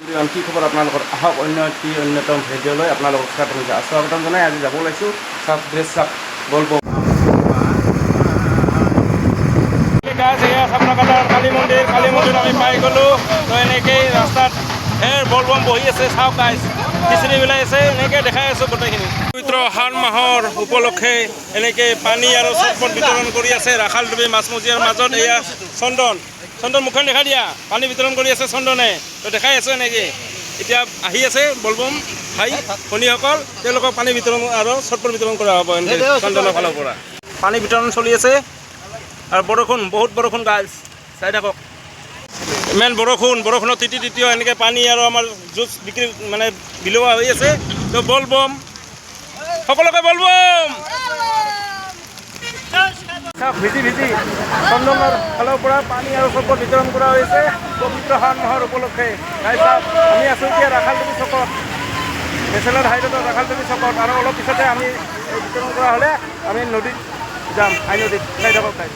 কি খবৰ আপোনালোকৰ আহক অন্য এটি অন্যতম ভিডিঅ'লৈ আপোনালোকক স্বাগতম জনাই আজি যাব ওলাইছোঁ চাওক ড্ৰেছ চাওক বলবম কালী মন্দিৰ আমি পাই গ'লোঁ তো এনেকেই ৰাস্তাত বলবম বহি আছে চাওক গাইজ খিচিৰি মিলাই আছে এনেকৈ দেখাই আছোঁ গোটেইখিনি পবিত্ৰ শাওণ মাহৰ উপলক্ষে এনেকৈ পানী আৰু চৰবত বিতৰণ কৰি আছে ৰাখাল ডুবি মাছমজিয়াৰ মাজত এয়া চন্দন মুখখন দেখা দিয়া পানী বিতৰণ কৰি আছে চন্দনে তো দেখাই আছোঁ এনেকৈ এতিয়া আহি আছে বলবম ভাই ভনীসকল তেওঁলোকক পানী বিতৰণ আৰু চৰবত বিতৰণ কৰা হ'ব এনেকৈ চন্দনৰ ফালৰ পৰা পানী বিতৰণ চলি আছে আৰু বৰষুণ বহুত বৰষুণ গাইজ চাই থাকক ইমান বৰষুণত তিতিও এনেকৈ পানী আৰু আমাৰ জুচ বিক্ৰী মানে বিলোৱা হৈ আছে তো বলবম সকলোকে বলবম ভিজি চন্দনৰ ফালৰ পৰা পানী আৰু চৰবত বিতৰণ কৰা হৈছে পবিত্ৰ শাওণ মাহৰ উপলক্ষে আমি আছোঁ এতিয়া ৰাখালডুবি চকত নেশ্যনেল হাইৱেত ৰাখালডুবি চকত আৰু অলপ পিছতে আমি বিতৰণ কৰা হ'লে আমি নদীত যাম আই নদীত চাই থাকক তাই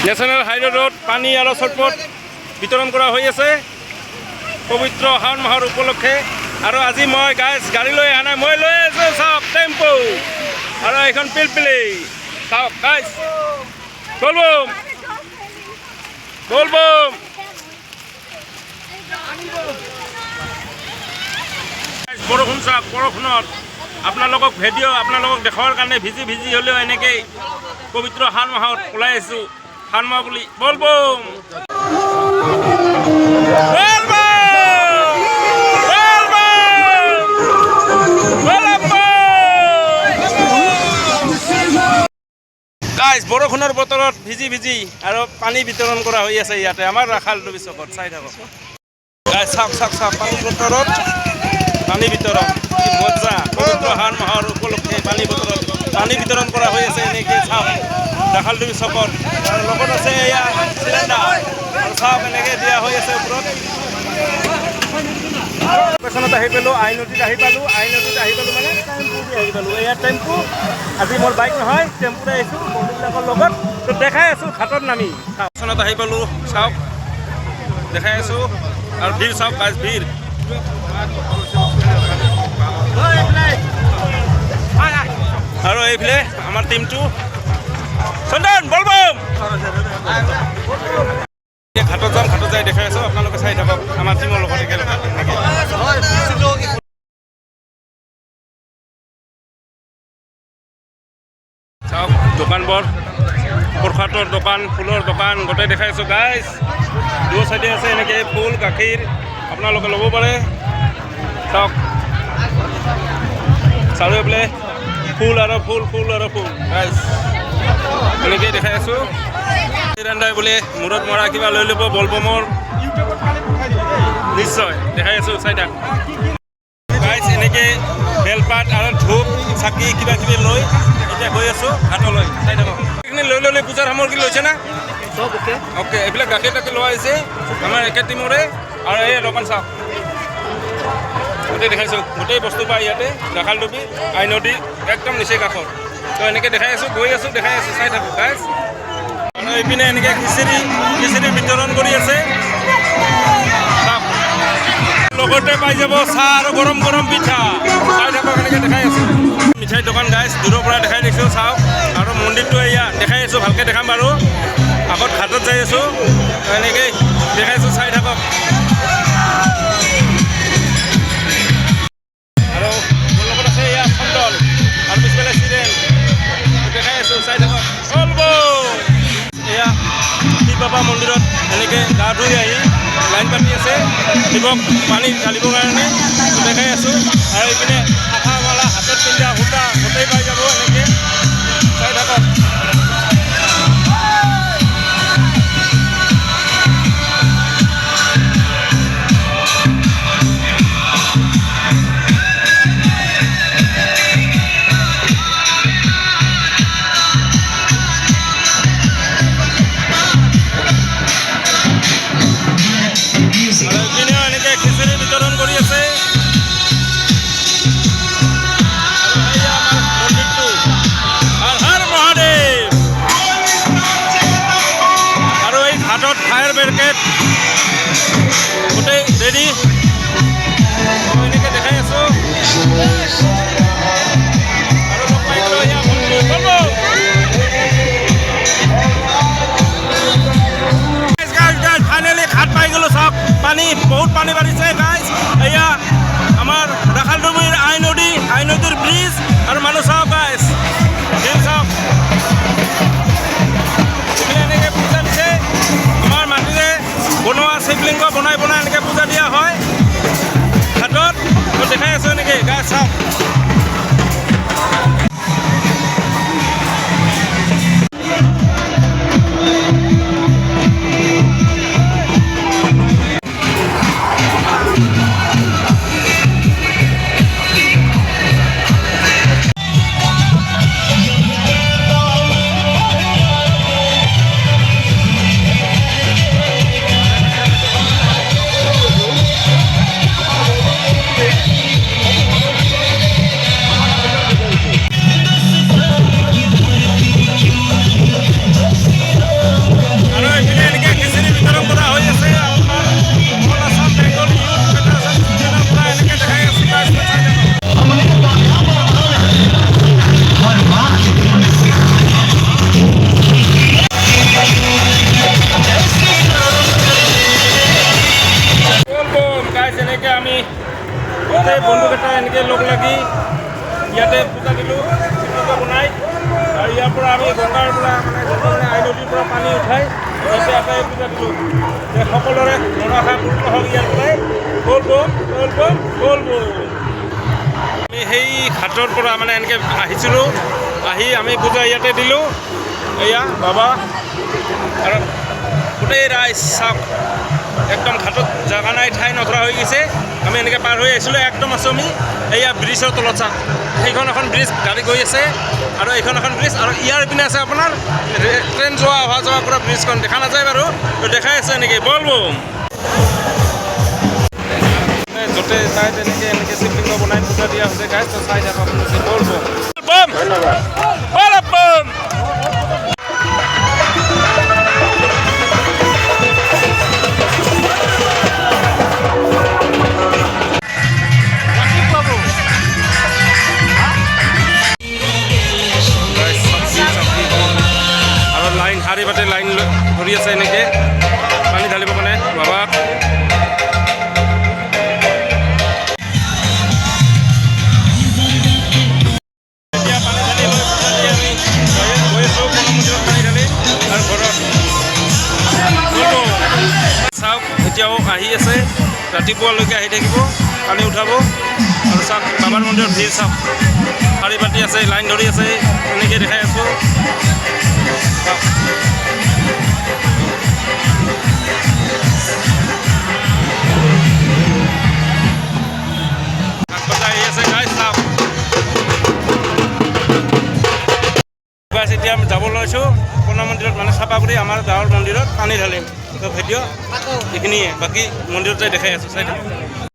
নেশ্যনেল হাইৱেত পানী আৰু চৰবত বিতৰণ কৰা হৈ আছে পবিত্ৰ শাওণ মাহৰ উপলক্ষে আৰু আজি মই গাড়ী লৈ অহা নাই মই লৈ আছোঁ চাওক টেম্পু আৰু এইখন পিলপিলি চাওক গাইজ বলবম বৰষুণ চাওক বৰষুণত আপোনালোকক দেখুৱাৰ কাৰণে ভিজি হ'লেও এনেকৈ পবিত্ৰ শাওণ মাহত ওলাই আহিছোঁ শাওণ মাহ বুলি বলবম বৰষুণৰ বতৰত ভিজি আৰু পানী বিতৰণ কৰা হৈ আছে ইয়াতে আমাৰ ৰাখালডুবি চকত চাই থাকক চাওক পানী বতৰত পানী বিতৰণ কি মজা পবিত্ৰ শাওণ মাহৰ উপলক্ষে পানী বিতৰণ কৰা হৈ আছে এনেকৈ চাওক ৰাখালডুবি চকত আৰু লগত আছে এয়া চিলিণ্ডাৰ আৰু চাওক এনেকৈ দিয়া হৈ আছে ওপৰত লোকেশ্যনত আহি পালোঁ আই নদীত আহি পালোঁ মানে টেম্পু দি আহি পালোঁ এয়া টেম্পু আজি মোৰ বাইক নহয় টেম্পুত আহিছোঁ বন্ধুবিলাকৰ লগত তো দেখাই আছোঁ ঘাটত নামি লোকেশ্যনত আহি পালোঁ চাওক দেখাই আছোঁ আৰু ভিৰ চাওক গাইজ ভিৰ আৰু এইফালে আমাৰ টিমটো চন্দন বলবম ঘাটত যাই দেখাই আছোঁ আপোনালোকে চাই থাকক আমাৰ টিমৰ লগত একেলগে চাওক দোকানবোৰ প্ৰসাদৰ দোকান ফুলৰ দোকান গোটেই দেখাই আছোঁ গাইজ দু চাইডে আছে এনেকৈ ফুল গাখীৰ আপোনালোকে ল'ব পাৰে চাওক চাৰিওফালে ফুল আৰু ফুল গাইজ এনেকৈ দেখাই আছোঁ ৰান্ধাই বোলে মূৰত মৰা কিবা লৈ ল'ব বলবমৰ নিশ্চয় দেখাই আছোঁ চাই থাক গাইজ এনেকৈ বেলপাত আৰু ধূপ চাকি কিবা কিবি লৈ এতিয়া গৈ আছোঁ ঘাটলৈ চাই থাকক এইখিনি লৈ পূজাৰ সামগ্ৰী লৈছে না অ'কে এইবিলাক গাখীৰ লোৱা হৈছে আমাৰ একে টিমৰে আৰু এই দোকান চাওক গোটেই দেখাইছোঁ গোটেই বস্তু পায় ইয়াতে ৰাখালডুবি আই নদী একদম নিচেই কাষত তো এনেকৈ দেখাই আছোঁ গৈ আছোঁ দেখাই আছোঁ চাই থাকক গাইজ আৰু এইপিনে এনেকৈ খিচিৰি বিতৰণ কৰি আছে লগতে পাই যাব চাহ আৰু গৰম পিঠা চাই থাকক এনেকৈ দেখাই আছোঁ মিঠাই দোকান গাইজ দূৰৰ পৰা দেখাই দিছোঁ চাওক আৰু মন্দিৰটো এয়া দেখাই আছোঁ ভালকৈ দেখাম বাৰু আগত ঘাটত যাই আছোঁ এনেকৈ দেখাইছোঁ চাই থাকক আৰু মোৰ লগত আছে এয়া চন্দন আৰু পিছফালে চিৰেন দেখাই আছোঁ চাই থাকক এয়া শিৱ বাবা মন্দিৰত এনেকৈ গা ধুই আহি লাইন পাতি আছে শিৱক পানী ঢালিবৰ কাৰণে দেখাই আছোঁ আৰু এইপিনে আঠা মালা হাতত পিন্ধা সূতা গোটেই পাই যাব এনেকৈ চাই থাকক খিচিৰি বিতৰণ কৰি আছে দেখাই আছোঁ এনেকৈ গাছ চাওক। আমি গোটেই বন্ধুকেইটা এনেকৈ লগ লাগি ইয়াতে পূজা দিলোঁ চিত্ৰটো বনাই আৰু ইয়াৰ পৰা আমি গংগাৰ পৰা মানে আই নদীৰ পৰা পানী উঠাই ইয়াতে আটাই পূজা দিলোঁ যে সকলোৰে মনসা পূৰ্ণ হওক ইয়াৰ পৰাই বল বম বল বম বল বম। আমি সেই ঘাটৰ পৰা মানে এনেকৈ আহিছিলোঁ, আহি আমি পূজা ইয়াতে দিলোঁ। এয়া বাবা আৰু গোটেই ৰাইজ চাওক, একদম ঘাটত জাগা নাই, ঠাই নধৰা হৈ গৈছে। আমি এনেকৈ পাৰ হৈ আহিছিলোঁ, একদম আছোঁ আমি এয়া ব্ৰিজৰ তলত চাওক। সেইখন এখন ব্ৰিজ গাড়ী গৈ আছে আৰু এইখন এখন ব্ৰিজ আৰু ইয়াৰ পিনে আছে আপোনাৰ ট্ৰেইন যোৱা অহা যোৱা কৰা ব্ৰিজখন দেখা নাযায় বাৰু, তো দেখাই আছে এনেকৈ বল বম। য'তে চাই তেনেকৈ এনেকৈ শিৱলিংগ বনাই পূজা দিয়া হৈছে গাইজ, তো চাই থাকক আপোনালোকে বল বম বম বল বম। শাৰী পাতি লাইন ধৰি আছে এনেকৈ পানী ঢালিবৰ কাৰণে বাবাক। এতিয়া পানী ঢালি লৈ আমি গৈ আছোঁ মন্দিৰত পানী ঢালি আৰু ঘৰত চাওক। এতিয়াও আহি আছে, ৰাতিপুৱালৈকে আহি থাকিব, পানী উঠাব আৰু চাওক বাবাৰ মন্দিৰত ভিৰ চাওক, শাৰী পাতি আছে, লাইন ধৰি আছে, এনেকৈ দেখাই আছোঁ। এতিয়া আমি যাব লৈছোঁ কণা মন্দিৰত, মানে চাপাগুৰি আমাৰ গাঁৱৰ মন্দিৰত পানী ঢালিম। তো ভিডিঅ' এইখিনিয়ে, বাকী মন্দিৰত যাই দেখাই আছোঁ, চাই থাকক।